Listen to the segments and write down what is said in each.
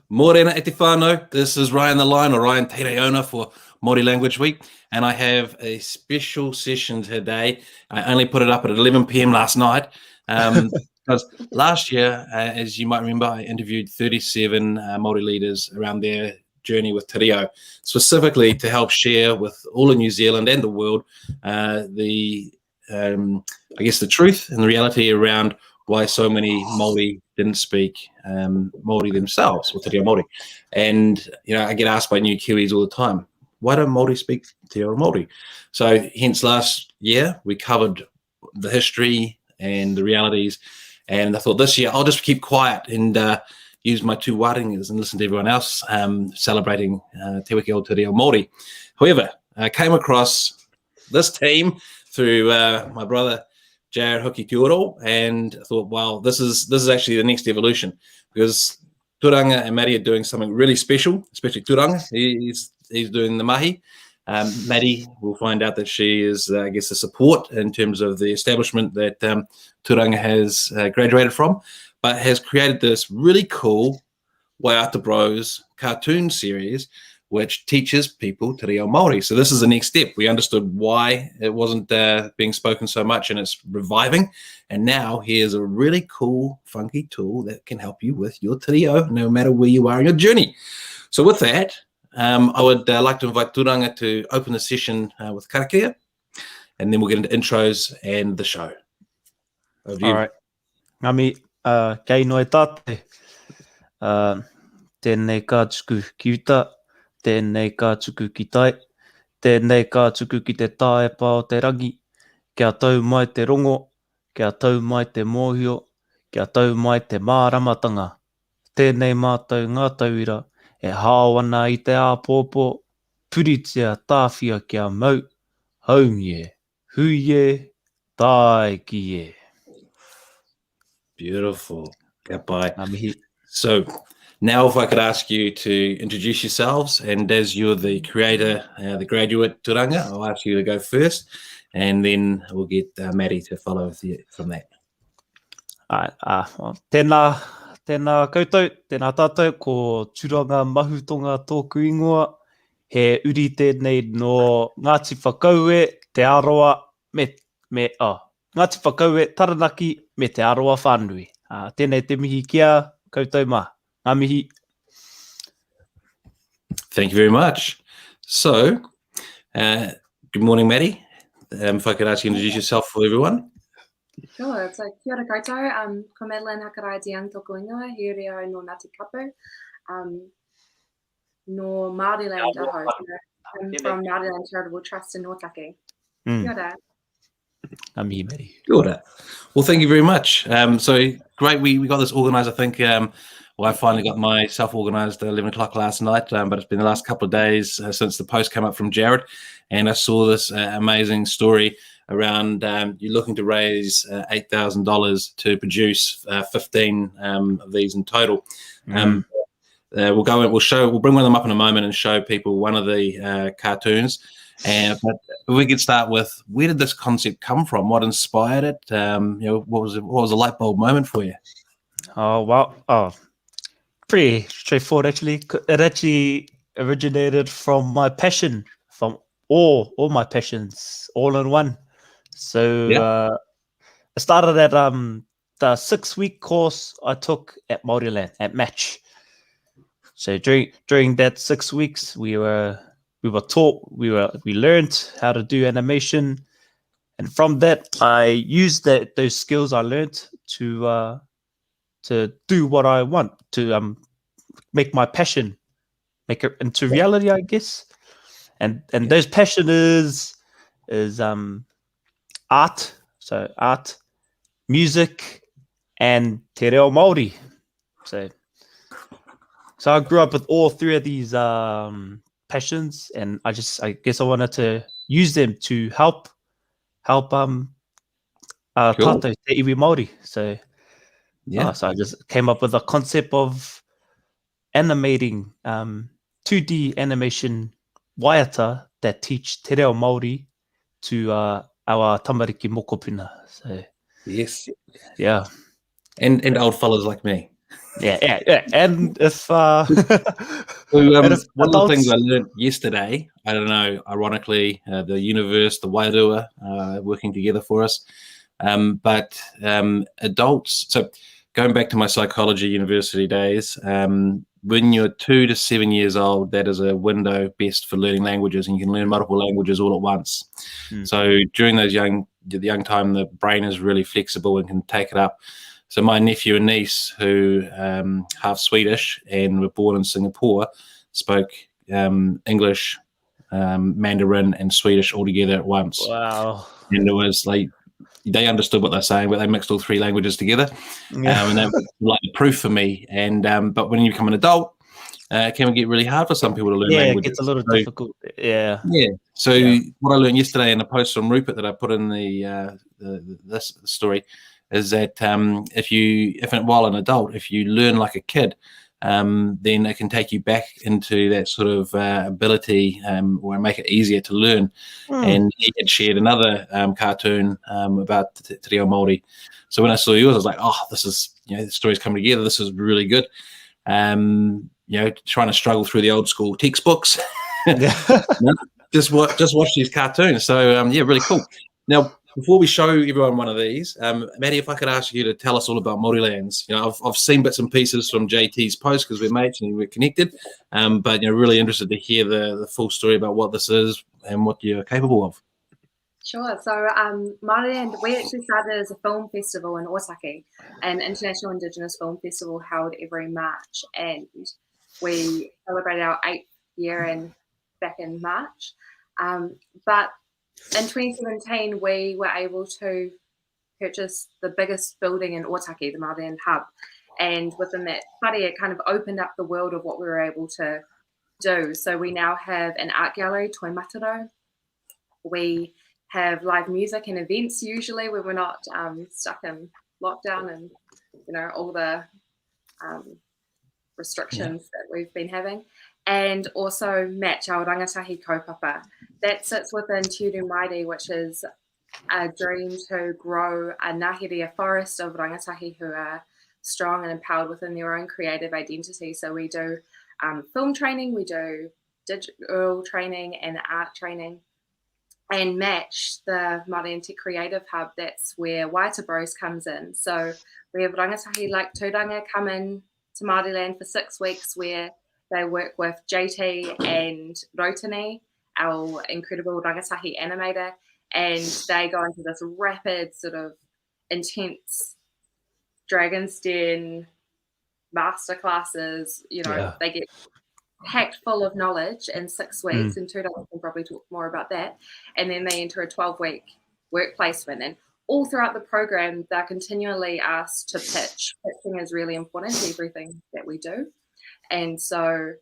Morena e te whānau. This is Ryan the Line, or Ryan Te Reona for Māori Language Week, and I have a special session today. I only put it up at 11 p.m. last night because last year, as you might remember, I interviewed 37 Māori leaders around their journey with Te Reo, specifically to help share with all of New Zealand and the world the truth and the reality around why so many Māori didn't speak Māori themselves, or Te Reo Māori. And, I get asked by new Kiwis all the time, why don't Māori speak Te Reo Māori? So hence last year, we covered the history and the realities. And I thought this year, I'll just keep quiet and use my two waringas and listen to everyone else celebrating Te Wiki O Te Reo Māori. However, I came across this team through my brother, Jared Hoki Tuoro, and I thought, wow, this is actually the next evolution, because Turanga and Maddie are doing something really special, especially Turanga. He's doing the mahi. Maddie, we'll find out that she is, the support in terms of the establishment that Turanga has graduated from, but has created this really cool Waiata Bros cartoon series which teaches people Te Reo Māori. So this is the next step. We understood why it wasn't being spoken so much, and it's reviving. And now here's a really cool, funky tool that can help you with your Te Reo, no matter where you are in your journey. So with that, I would like to invite Turanga to open the session with karakia, and then we'll get into intros and the show. All right. Ngami, kei noi tate. Tēnei ka tuku ki uta. Tēnei ka tuku ki tai, tēnei ka tuku ki te tae pā o te rangi, kia tau mai te rongo, kia tau mai te mōhio, kia tau mai te māramatanga. Tēnei mātou ngā tauira, e hāwana i te āpōpō, puritia tāwhia kia mau, haumie, huie, tai ki e. Beautiful. Goodbye. So, now, if I could ask you to introduce yourselves, and as you're the creator, the graduate Turanga, I'll ask you to go first, and then we'll get Maddie to follow from that. Tēnā koutou, tēnā tātou, ko Turanga Mahutonga tōku ingoa, he uri tēnei no Ngāti Whakaue, te aroa, Ngāti Whakaue, taranaki, me te aroa whānui. Tēnei te mihi kia, koutou mā. Amihi. Thank you very much. So, good morning, Maddie. If I could ask you to introduce yourself for everyone. Sure. So, kia ora koutou. Ko Madeleine hakarai diang tōku ingoa, he reo no Ngāti Kapu, no Māoriland aho. I'm from Māoriland Charitable Trust in Hōtaka. Kia ora. Amihi, Maddie. Kia ora. Well, thank you very much. So, great. We got this organised, I think. Well, I finally got myself organised at 11 o'clock last night, but it's been the last couple of days since the post came up from Jared, and I saw this amazing story around you looking to raise $8,000 to produce 15 of these in total. We'll bring one of them up in a moment and show people one of the cartoons. But if we could start with, where did this concept come from? What inspired it? What was a light bulb moment for you? Pretty straightforward, actually. It actually originated from my passion, from all my passions, all in one. So I started at the 6-week course I took at Māoriland, at Match. So during that 6 weeks, we were taught, we learned how to do animation, and from that I used those skills I learned to do what I want, to make my passion, make it into reality, I guess. And those passion is art, so art, music, and Te Reo Māori. So I grew up with all three of these passions, and I guess I wanted to use them to help tātou te iwi Māori. So I just came up with a concept of animating 2D animation waiata that teach Te Reo Māori to our tamariki mokopuna. So yes, yeah, and old fellas like me. Yeah. And if So, and if one of the things adults, I learned yesterday, I don't know, ironically, the universe, the Wairua, working together for us. But adults, so going back to my psychology university days, when you're 2 to 7 years old, that is a window best for learning languages, and you can learn multiple languages all at once. So during the young time, the brain is really flexible and can take it up. So my nephew and niece, who half Swedish and were born in Singapore, spoke English, Mandarin, and Swedish all together at once. wow. And it was like they understood what they're saying, but they mixed all 3 languages together, and that was like the proof for me. And but when you become an adult, it can get really hard for some people to learn languages. It gets a little difficult. Yeah. So what I learned yesterday in a post from Rupert that I put in this story is that while an adult, if you learn like a kid, then it can take you back into that sort of ability, or make it easier to learn. And he had shared another cartoon about Te Reo Māori. So when I saw yours, I was like, oh, this is, the story's coming together. This is really good. Trying to struggle through the old school textbooks. Just watch these cartoons. So really cool. Now, before we show everyone one of these, Maddie, if I could ask you to tell us all about Māorilands. I've seen bits and pieces from JT's post because we're mates and we're connected, but really interested to hear the full story about what this is and what you're capable of. Sure. So Māoriland, we actually started as a film festival in Hōtaka, an international Indigenous film festival held every March, and we celebrated our 8th year back in March. But in 2017, we were able to purchase the biggest building in Hōtaka, the Māoriland Hub. And within that study, it kind of opened up the world of what we were able to do. So we now have an art gallery, Toi Mataro. We have live music and events usually when we're not stuck in lockdown and, all the restrictions that we've been having. And also match our rangatahi kaupapa. That sits within Te Maire, which is a dream to grow a ngahere, a forest of rangatahi who are strong and empowered within their own creative identity. So we do film training, we do digital training and art training. And match the Māoriland Tech Creative Hub, that's where Waiata Bros comes in. So we have rangatahi like Turanga come in to Māoriland for 6 weeks where they work with JT and Rotini, our incredible rangatahi animator, and they go into this rapid sort of intense Dragon's Den masterclasses. They get packed full of knowledge in 6 weeks, and Turanga can probably talk more about that. And then they enter a 12-week work placement. And all throughout the program, they're continually asked to pitch. Pitching is really important to everything that we do. And so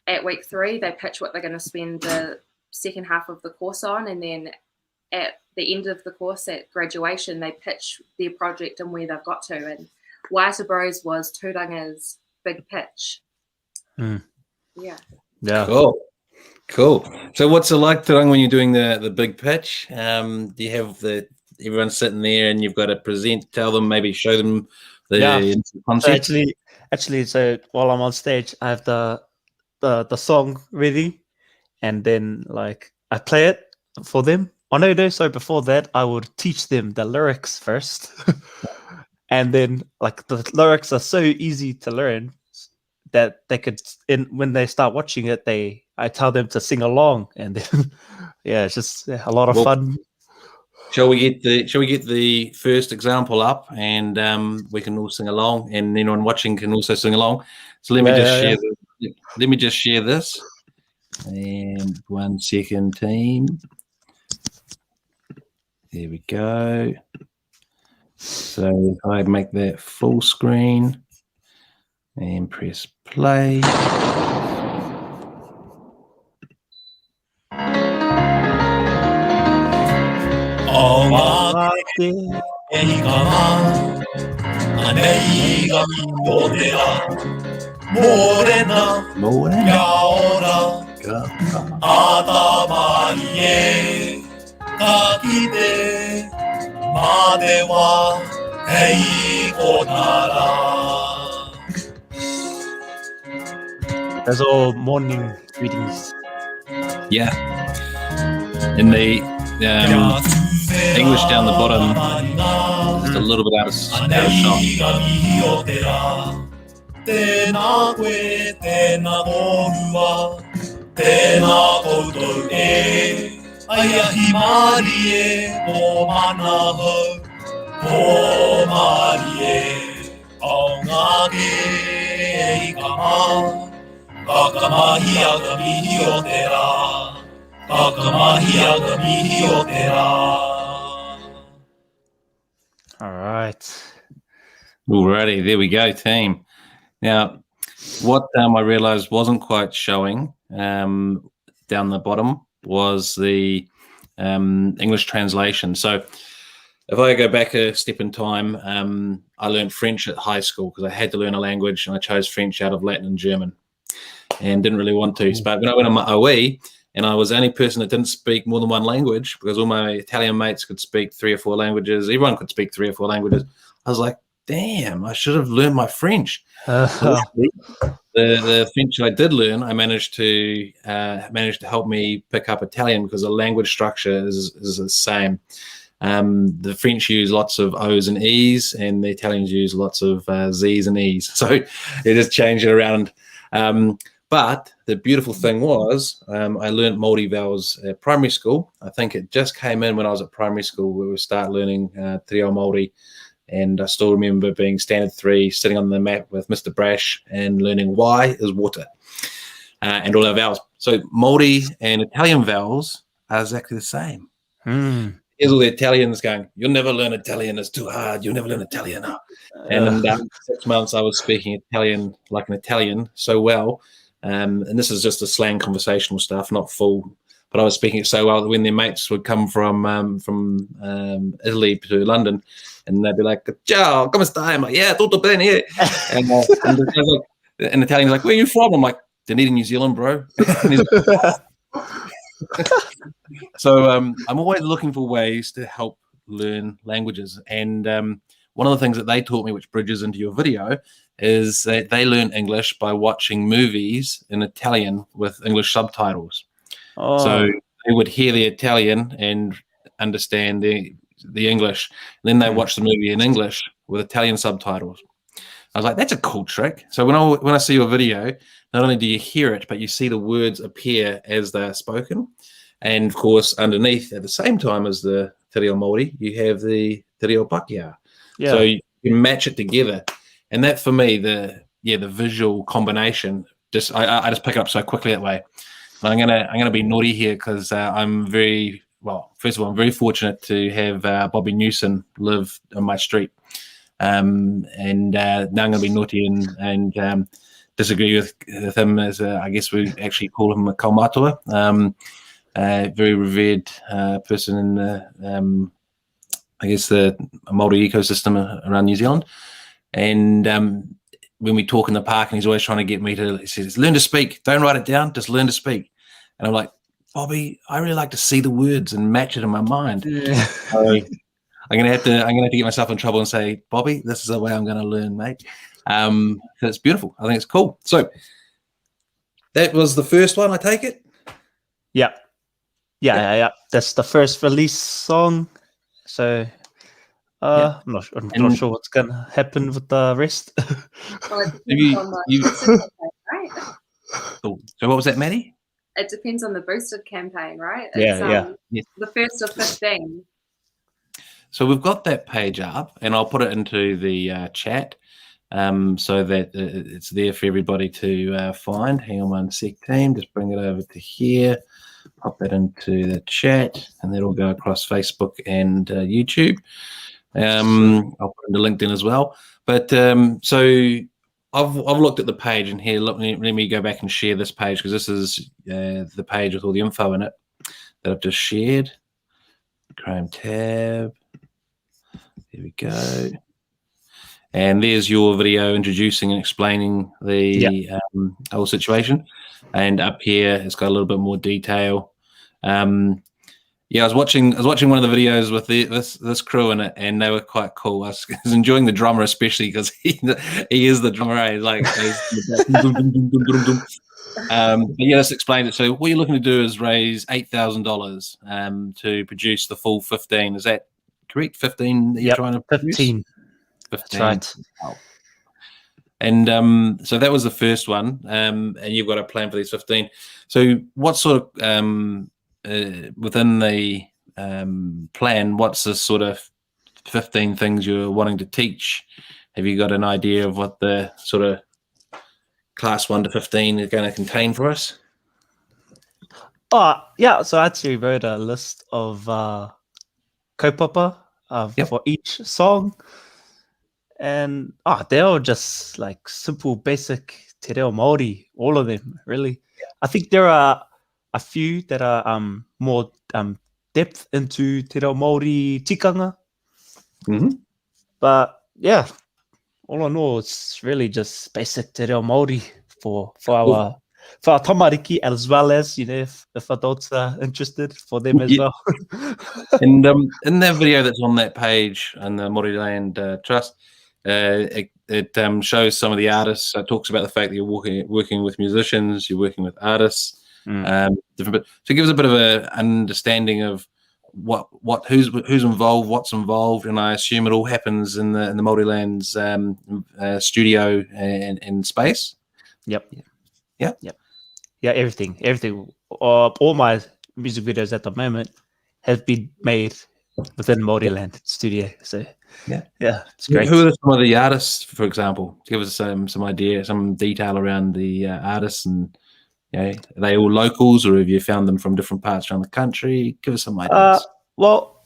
at week 3, they pitch what they're going to spend the second half of the course on. And then at the end of the course, at graduation, they pitch their project and where they've got to. And Waiata Bros was Turanga's big pitch. Yeah. Cool. So what's it like, Turanga, when you're doing the big pitch? Do you have everyone sitting there and you've got to tell them, maybe show them the concept? So actually, so while I'm on stage, I have the song ready, and then I play it for them. So before that, I would teach them the lyrics first, and then the lyrics are so easy to learn that they could, when they start watching it, I tell them to sing along, and then it's just a lot of fun. Shall we get the first example up, and we can all sing along, and anyone watching can also sing along. So let me just share this. And 1 second, team. There we go. So I make that full screen and press play. Those are all morning meetings. Yeah. In the English down the bottom, just a little bit out of shot. Tēnā koe, tēnā korua, tēnā koutou e, aiahi Māori e, o mana hau, o Māori e, au ngā ke e i ka mā, kakamahi a ka mihi o te rā, kakamahi a ka mihi o te rā. All right. Alrighty, there we go, team. Now, what I realised wasn't quite showing down the bottom was the English translation. So if I go back a step in time, I learned French at high school because I had to learn a language, and I chose French out of Latin and German and didn't really want to. But when I went on my OE, and I was the only person that didn't speak more than one language because all my Italian mates could speak 3 or 4 languages. Everyone could speak 3 or 4 languages. I was like, damn, I should have learned my French. The French I did learn, I managed to help me pick up Italian because the language structure is the same. The French use lots of O's and E's, and the Italians use lots of Z's and E's. So it just changed it around. But the beautiful thing was I learned Māori vowels at primary school. I think it just came in when I was at primary school where we start learning Te Reo Māori. And I still remember being standard 3, sitting on the mat with Mr. Brash and learning Y is water and all our vowels. So Māori and Italian vowels are exactly the same. Here's all the Italians going, you'll never learn Italian, it's too hard, you'll never learn Italian. And in 6 months I was speaking Italian like an Italian so well. And this is just a slang conversational stuff, not full. But I was speaking it so well that when their mates would come from Italy to London, and they'd be like, "Ciao, come stai?" I'm like, "Yeah, tutto bene." Yeah. And the Italian's like, "Where are you from?" I'm like, "Dunedin, New Zealand, bro." So I'm always looking for ways to help learn languages. And one of the things that they taught me, which bridges into your video, is that they learn English by watching movies in Italian with English subtitles. So they would hear the Italian and understand the English. And then they watch the movie in English with Italian subtitles. I was like, that's a cool trick. So when I see your video, not only do you hear it, but you see the words appear as they're spoken. And of course, underneath at the same time as the Te Reo Māori, you have the Te Reo Pākehā. Yeah. So you match it together. And that for me, the visual combination, I just pick it up so quickly that way. I'm gonna be naughty here because I'm very first of all, I'm very fortunate to have Bobby Newson live on my street, and now I'm gonna be naughty and disagree with him as I guess we actually call him a kaumātua, very revered person in the I guess the Māori ecosystem around New Zealand, and when we talk in the park, and he's always trying to get me to, he says, learn to speak, don't write it down, just learn to speak. And I'm like, Bobby, I really like to see the words and match it in my mind. Yeah. So I'm gonna have to get myself in trouble and say, Bobby, this is the way I'm gonna learn, mate. It's beautiful. I think it's cool. So that was the first one, I take it? Yeah. That's the first release song. So I'm not sure what's gonna happen with the rest. Well, right? So what was that, Maddie? It depends on the boosted campaign, right? It's, the first of 15. So we've got that page up, and I'll put it into the chat so that it's there for everybody to find. Hang on one sec, team. Just bring it over to here. Pop that into the chat, and that'll go across Facebook and YouTube. I'll put it into LinkedIn as well. But so I've looked at the page, and here, let me go back and share this page, because this is the page with all the info in it that I've just shared. Chrome tab. There we go. And there's your video introducing and explaining the whole situation. And up here, it's got a little bit more detail. I was watching one of the videos with this crew in it, and they were quite cool. I was enjoying the drummer, especially because he is the drummer. Like But yeah, let's explain it. So what you're looking to do is raise $8,000 to produce the full 15. Is that correct? 15 that you're trying to produce? 15. 15. That's right. Wow. And so that was the first one, and you've got a plan for these 15. So what sort of, within the plan, what's the sort of 15 things you're wanting to teach? Have you got an idea of what the sort of class 1 to 15 is going to contain for us? Yeah, so I actually wrote a list of kaupapa for each song. And they're all just like simple, basic te reo Māori, all of them, really. I think there are a few that are more depth into te reo Māori tikanga. But yeah, all in all, it's really just basic te reo Māori for our tamariki, as well as, if adults are interested, for them as well. And in that video that's on that page on the Māoriland Trust, it shows some of the artists. It talks about the fact that you're working with musicians, you're working with artists, different. So it gives a bit of an understanding of who's involved, what's involved, and I assume it all happens in the Māoriland's studio and space. Yeah, everything. All my music videos at the moment have been made within Māoriland studio. So yeah, it's great. Who are some of the artists, for example? Give us some idea, some detail around the artists, and are they all locals, or have you found them from different parts around the country? Give us some ideas. Well,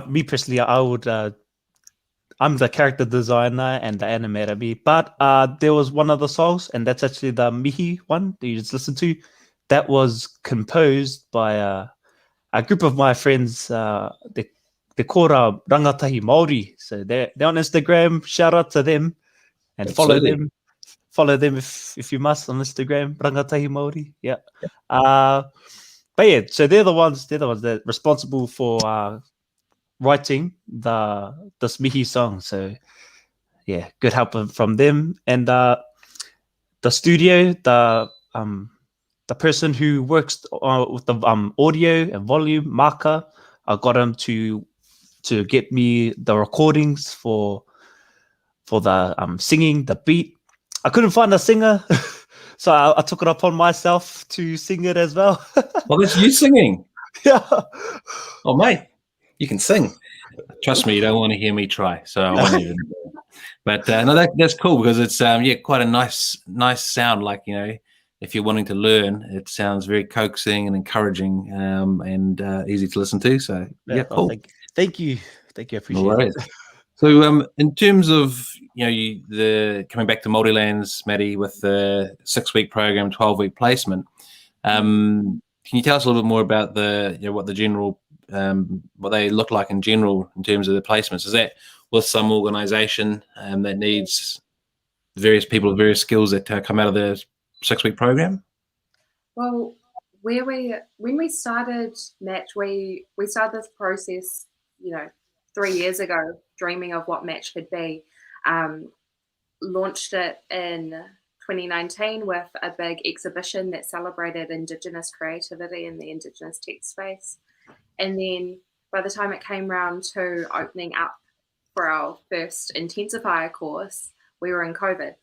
me personally, I would. I'm the character designer and the animator, but there was one of the songs, and that's actually the Mihi one that you just listened to. That was composed by a group of my friends. They call Rangatahi Māori. So they're on Instagram. Shout out to them and follow them. Follow them if you must on Instagram. Rangatahi Māori. Yeah. But yeah, so they're the ones that are responsible for writing this Mihi song. So yeah, good help from them. And the studio, the person who works with the audio and volume, Maka, I got him to get me the recordings for the singing, the beat. I couldn't find a singer, so I took it upon myself to sing it as well. Well, that's you singing. Yeah. Oh, mate, you can sing. Trust me, you don't want to hear me try, so I won't even. But no, that's cool, because it's quite a nice sound. Like, if you're wanting to learn, it sounds very coaxing and encouraging, and easy to listen to. So cool. Thank you. I appreciate it. So in terms of the coming back to Māorilands, Maddie, with the 6-week program, 12-week placement, can you tell us a little bit more about what the general what they look like in general in terms of the placements? Is that with some organisation that needs various people with various skills that come out of the 6-week program? Well, when we started, Match, we started this process, 3 years ago, dreaming of what Match could be. Launched it in 2019 with a big exhibition that celebrated Indigenous creativity in the Indigenous tech space. And then by the time it came around to opening up for our first intensifier course, we were in COVID.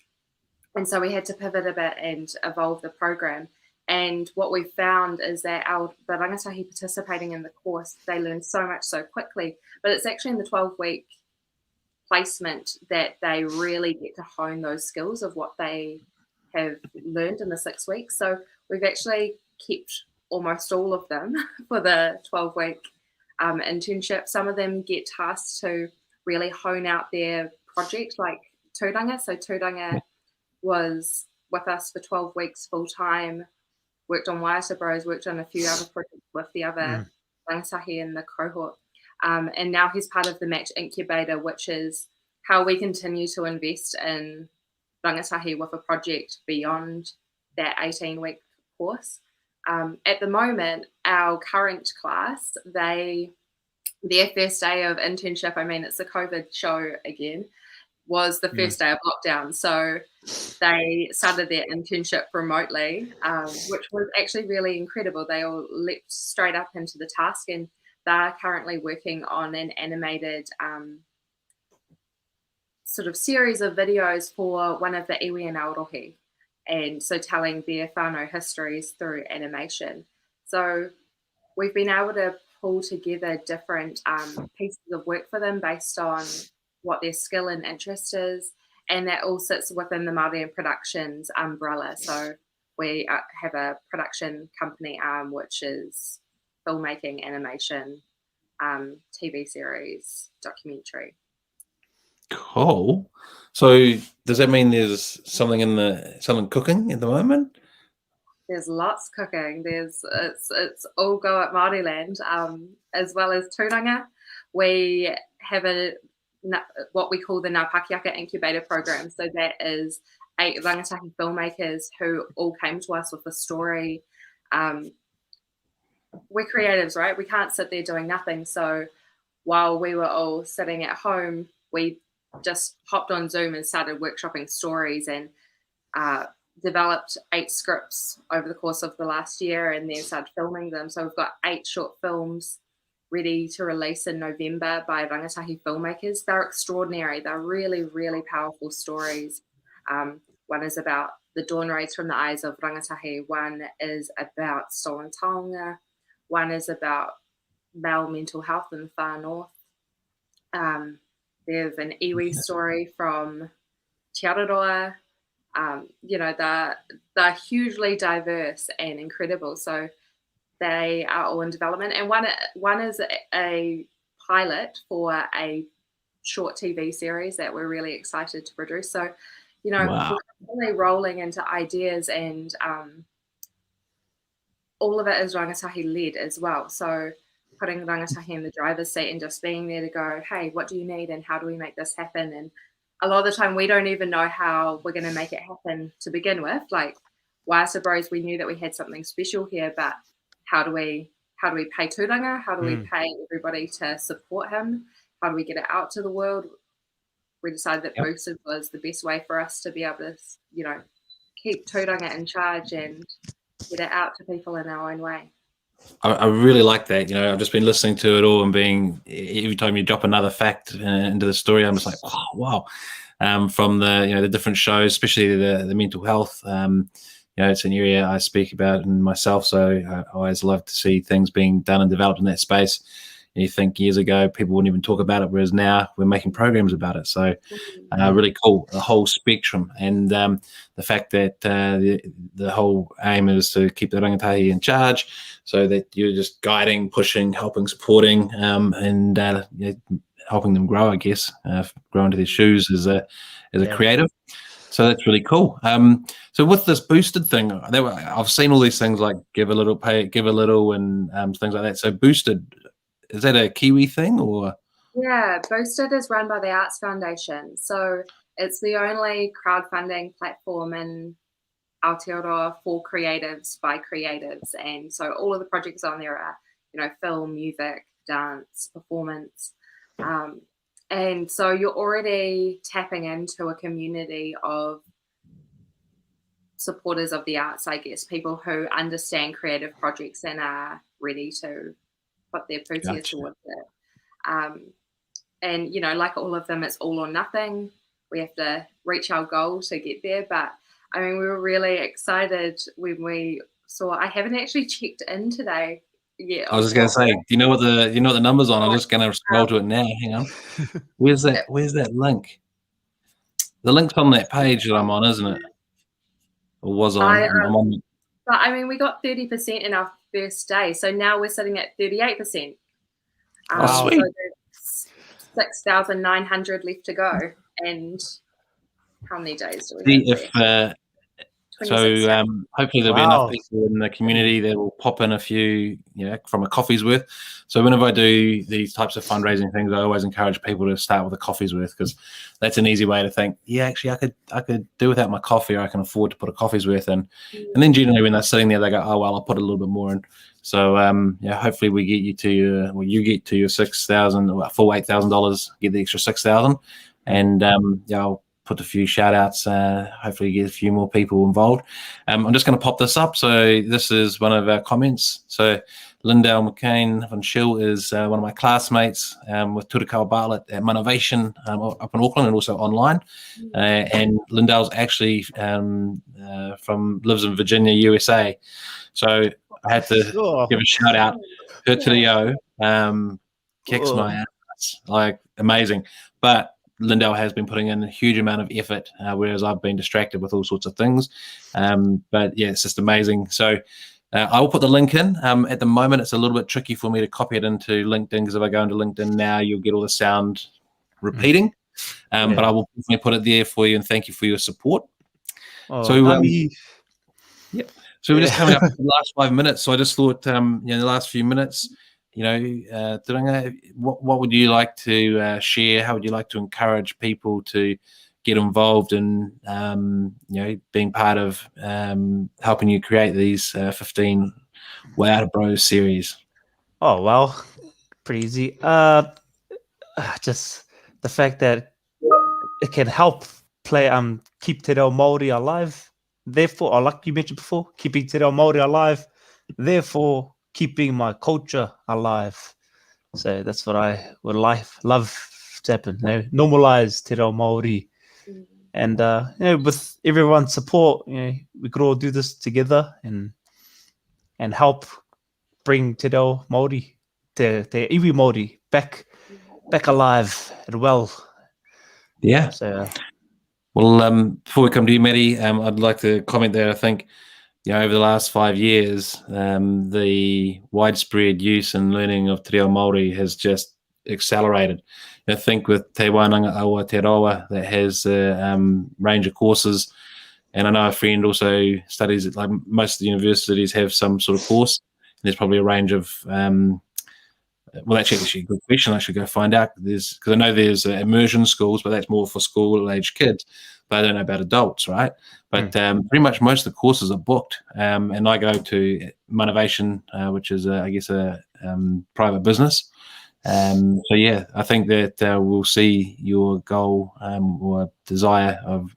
And so we had to pivot a bit and evolve the program. And what we found is that the rangatahi participating in the course, they learn so much so quickly, but it's actually in the 12-week placement that they really get to hone those skills of what they have learned in the 6 weeks. So we've actually kept almost all of them for the 12-week internship. Some of them get tasked to really hone out their project, like Turanga. So Turanga was with us for 12 weeks full-time, worked on Waiata Bros, worked on a few other projects with the other rangatahi in the cohort. And now he's part of the Match Incubator, which is how we continue to invest in rangatahi with a project beyond that 18-week course. At the moment, our current class, their first day of internship, it's the COVID show again, was the first day of lockdown. So they started their internship remotely, which was actually really incredible. They all leapt straight up into the task, and they're currently working on an animated sort of series of videos for one of the iwi and Aotearoa, and so telling their whānau histories through animation. So we've been able to pull together different pieces of work for them based on what their skill and interest is, and that all sits within the Māori and Productions umbrella. So we have a production company arm, which is filmmaking, animation, TV series, documentary. Cool. So does that mean there's something cooking at the moment? There's lots cooking. It's all go at Māoriland, as well as Turanga. We have what we call the Ngā Pakiaka Incubator Program. So that is 8 rangatahi filmmakers who all came to us with a story. We're creatives, right? We can't sit there doing nothing. So while we were all sitting at home, we just hopped on Zoom and started workshopping stories and developed 8 scripts over the course of the last year, and then started filming them. So we've got 8 short films ready to release in November by rangatahi filmmakers. They're extraordinary. They're really, really powerful stories. One is about the dawn rays from the eyes of rangatahi. One is about stolen taonga. One is about male mental health in the far north. There's an iwi story from Te Araroa. They're hugely diverse and incredible. So they are all in development. And one is a pilot for a short TV series that we're really excited to produce. So, Wow. we're really rolling into ideas, and all of it is rangatahi-led as well. So putting rangatahi in the driver's seat and just being there to go, hey, what do you need and how do we make this happen? And a lot of the time we don't even know how we're going to make it happen to begin with. Like Waiata Bros, we knew that we had something special here, but how do we pay Turanga? How do we pay everybody to support him? How do we get it out to the world? We decided that Boosted was the best way for us to be able to, keep Turanga in charge and get it out to people in our own way. I really like that. I've just been listening to it all and every time you drop another fact into the story, I'm just like, wow. From the different shows, especially the mental health, it's an area I speak about in myself. So I always love to see things being done and developed in that space. You think years ago people wouldn't even talk about it, whereas now we're making programs about it. So really cool, the whole spectrum, and the fact that the whole aim is to keep the rangatahi in charge, so that you're just guiding, pushing, helping, supporting, and helping them grow. I guess grow into their shoes as a creative. So that's really cool. So with this boosted thing, I've seen all these things like give a little, pay, give a little, and things like that. So boosted. Is that a Kiwi thing or? Yeah, Boosted is run by the Arts Foundation. So it's the only crowdfunding platform in Aotearoa for creatives by creatives. And so all of the projects on there are, film, music, dance, performance. And so you're already tapping into a community of supporters of the arts, I guess, people who understand creative projects and are ready to put their putia towards it. And, like all of them, it's all or nothing. We have to reach our goal to get there. But, we were really excited when we saw, I haven't actually checked in today yet. I was just going to say, do you know what the numbers on? I'm just going to scroll to it now. Hang on. Where's that link? The link's on that page that I'm on, isn't it? Or was on? I'm on. But, we got 30% in our first day. So now we're sitting at 38%. Oh, sweet. So there's 6,900 left to go. And how many days do we have? Hopefully there'll be enough people in the community that will pop in a few, from a coffee's worth. So whenever I do these types of fundraising things, I always encourage people to start with a coffee's worth, because that's an easy way to think, actually I could do without my coffee, or I can afford to put a coffee's worth in. And then generally when they're sitting there, they go, oh, well, I'll put a little bit more in. So hopefully we get you to your 6,000, full $8,000, get the extra 6,000. and I'll put a few shout outs, hopefully get a few more people involved. I'm just going to pop this up. So this is one of our comments. So Lindell McCain von Schill is one of my classmates with Turanga Bartlett at Monovation up in Auckland and also online. And Lindell's actually lives in Virginia, USA. So I had to give a shout out. Her Te Wiki O kicks my ass, like amazing. But Lindell has been putting in a huge amount of effort, whereas I've been distracted with all sorts of things. But yeah, it's just amazing. So I will put the link in. At the moment, it's a little bit tricky for me to copy it into LinkedIn, because if I go into LinkedIn now, you'll get all the sound repeating. But I will definitely put it there for you, and thank you for your support. So we're just coming up to the last 5 minutes. So I just thought, the last few minutes, Turanga, what would you like to share? How would you like to encourage people to get involved in, being part of helping you create these 15 Waiata Bro series? Oh, well, pretty easy. Just the fact that it can help keep Te Reo Māori alive. Therefore, like you mentioned before, keeping Te Reo Māori alive. Therefore, keeping my culture alive. So that's what I would love to happen. Normalize Te Reo Māori. And with everyone's support, we could all do this together and help bring Te Reo Māori, Te iwi Māori back alive and well. Yeah. So, well, before we come to you, Maddie, I'd like to comment there. I think, over the last 5 years, the widespread use and learning of Te Reo Māori has just accelerated. I think with Te Wānanga Aotearoa that has a range of courses, and I know a friend also studies it, like most of the universities have some sort of course, and there's probably a range of well, that's actually a good question. I should go find out. Because I know there's immersion schools, but that's more for school-age kids. But I don't know about adults, right? But pretty much most of the courses are booked. And I go to Monovation, which is, I guess, a private business. So, yeah, I think that we'll see your goal or desire of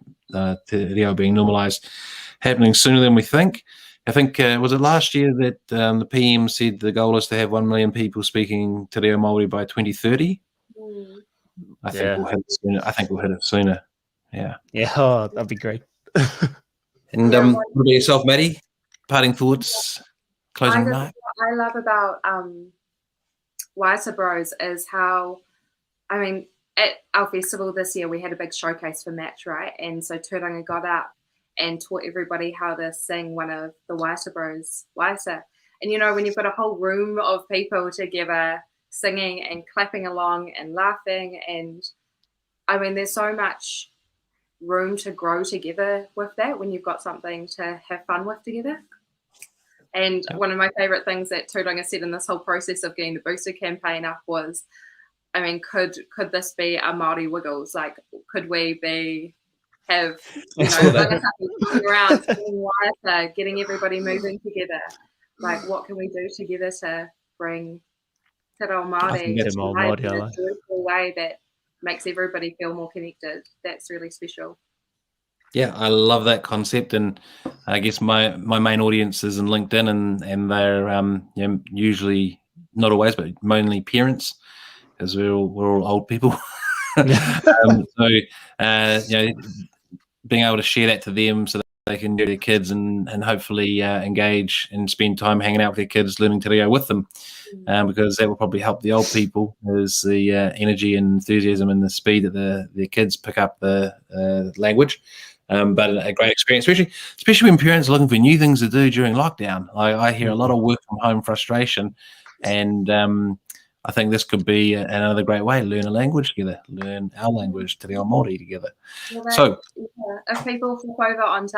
Te Reo being normalised happening sooner than we think. I think, was it last year that the PM said the goal is to have 1 million people speaking Te Reo Māori by 2030? I think we'll hit it sooner. I think we'll hit it sooner. Yeah. Yeah, that'd be great. And what about yourself, Maddie? Parting thoughts, closing remarks? What I love about Waiata Bros is how, at our festival this year, we had a big showcase for Match, right? And so Turanga got up and taught everybody how to sing one of the Waiata Bros, Waiata. And, when you've got a whole room of people together singing and clapping along and laughing, and, there's so much room to grow together with that when you've got something to have fun with together. And one of my favourite things that Turanga said in this whole process of getting the booster campaign up was, could this be a Māori Wiggles? Like, could we have around getting everybody moving together? Like, what can we do together to bring Te Reo Māori to life in a joyful way that makes everybody feel more connected? That's really special. Yeah, I love that concept, and I guess my main audience is in LinkedIn, and they're usually, not always, but mainly parents, because we're all old people. Being able to share that to them so that they can do their kids and hopefully engage and spend time hanging out with their kids, learning Te Reo with them, because that will probably help the old people, is the energy and enthusiasm and the speed that their kids pick up the language. But a great experience, especially when parents are looking for new things to do during lockdown. I hear a lot of work from home frustration, and I think this could be another great way to learn a language together, learn our language, Te Reo Māori, together. So, if people flip over onto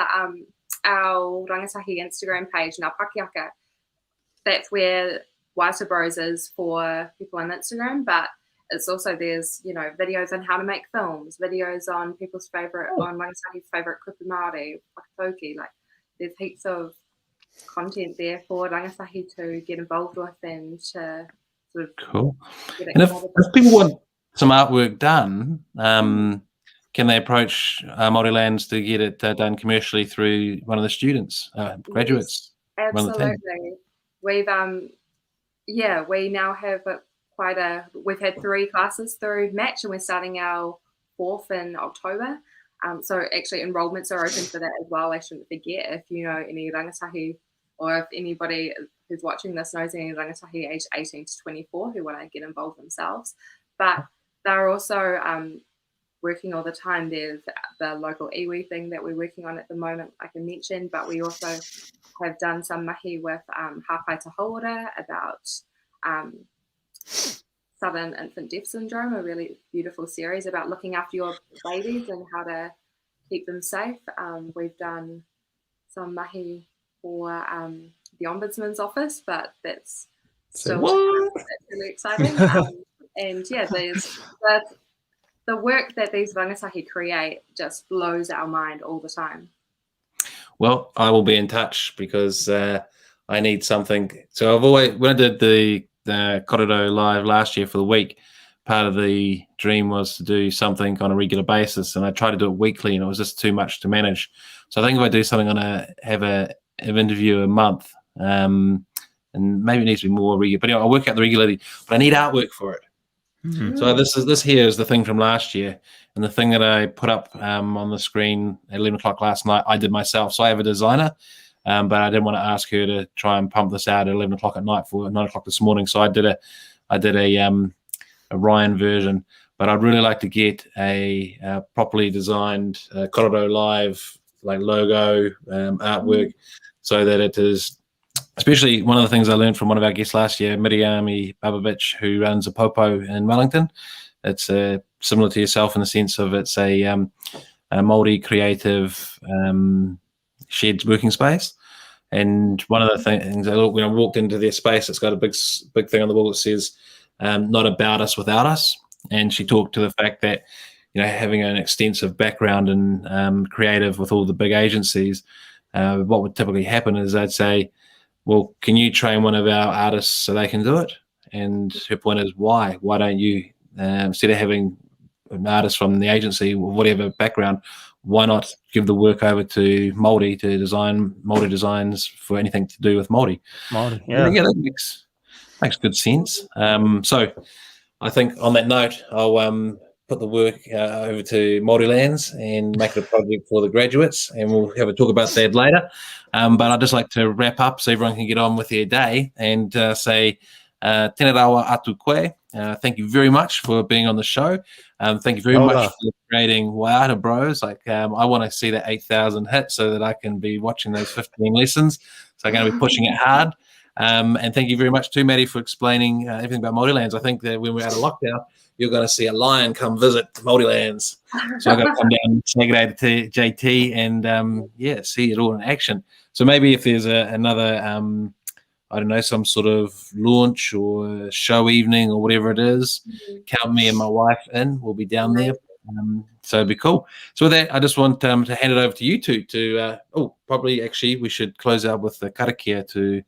our Rangatahi Instagram page and our Pakiaka, that's where Waiata Bros is for people on Instagram, but it's also, there's, videos on how to make films, videos on people's favourite, on Rangatahi's favourite kupu Māori, whakatauki. Like, there's heaps of content there for Rangatahi to get involved with and to sort of cool. And if people want some artwork done, can they approach Māorilands to get it done commercially through one of the students, graduates? Yes, absolutely. We've we now have we've had 3 classes through Match, and we're starting our 4th in October. So actually enrollments are open for that as well. I shouldn't forget, if you know any rangatahi, or if anybody who's watching this knows any rangatahi aged 18 to 24 who want to get involved themselves. But they're also working all the time. There's the local iwi thing that we're working on at the moment, like I mentioned, but we also have done some mahi with Hāpai Tahora about Sudden Infant Death Syndrome, a really beautiful series about looking after your babies and how to keep them safe. We've done some mahi for the Ombudsman's office, but that's still that's really exciting. And yeah, there's the work that these rangatahi create just blows our mind all the time. Well, I will be in touch because I need something. So when I did the Kōrero live last year for the week, part of the dream was to do something on a regular basis, and I tried to do it weekly, and it was just too much to manage. So I think if I do something have an interview a month, and maybe it needs to be more regular, but anyway, I'll work out the regularity, but I need artwork for it. Mm-hmm. So this here is the thing from last year, and the thing that I put up on the screen at 11 o'clock last night, I did myself. So I have a designer, but I didn't want to ask her to try and pump this out at 11 o'clock at night for 9 o'clock this morning. So I did a Ryan version, but I'd really like to get a properly designed Kōrero Live like logo artwork, so that it is. Especially one of the things I learned from one of our guests last year, Miriami Babovich, who runs a popo in Wellington. It's similar to yourself in the sense of it's a Māori creative shared working space. And one of the things, when I walked into their space, it's got a big thing on the wall that says, "Not about us without us." And she talked to the fact that, having an extensive background in creative with all the big agencies, what would typically happen is they'd say, "Well, can you train one of our artists so they can do it?" And her point is, why? Why don't you, instead of having an artist from the agency, whatever background, why not give the work over to Māori to design Māori designs for anything to do with Māori? Yeah, that makes good sense. So I think on that note, I'll put the work over to Māorilands and make it a project for the graduates, and we'll have a talk about that later. But I'd just like to wrap up so everyone can get on with their day and say tēnā rawa atu koe. Thank you very much for being on the show. Thank you very much for creating Waiata Bros. I want to see that 8,000 hit so that I can be watching those 15 lessons. So I'm going to be pushing it hard. And thank you very much too, Maddie, for explaining everything about Māorilands. I think that when we're out of lockdown, you're going to see a lion come visit Māorilands. So I've got to come down and say good day to JT and, see it all in action. So maybe if there's another, I don't know, some sort of launch or show evening or whatever it is, count me and my wife in. We'll be down there. So it'd be cool. So with that, I just want to hand it over to you two to, probably actually we should close out with the karakia to,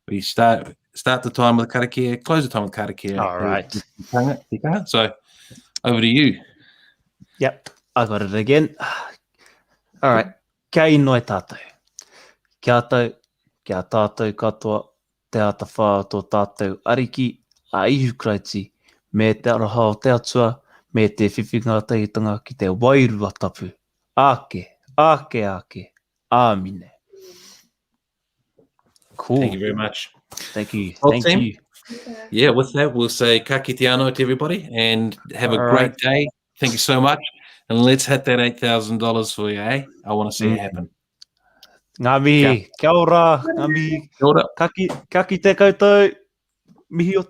we start the time with karakia, close the time with karakia. All right. So over to you. Yep, I got it again. All right. Kia inoi tātou. Kia tātou katoa, te ata whā tō tātou ariki, a ihu kraiti, me te araha o te atua, me te whiwhinga teitanga ki te wairua tapu. Ake, āmine. Cool. Thank you very much. Thank you. Well, Thank team, you. Yeah, with that, we'll say ka kite anō to everybody and have a great day. Thank you so much. And let's hit that $8,000 for you, eh? I want to see it happen. Ngā mihi, kia ora, ngā mihi, ka ki te koutou, mihi o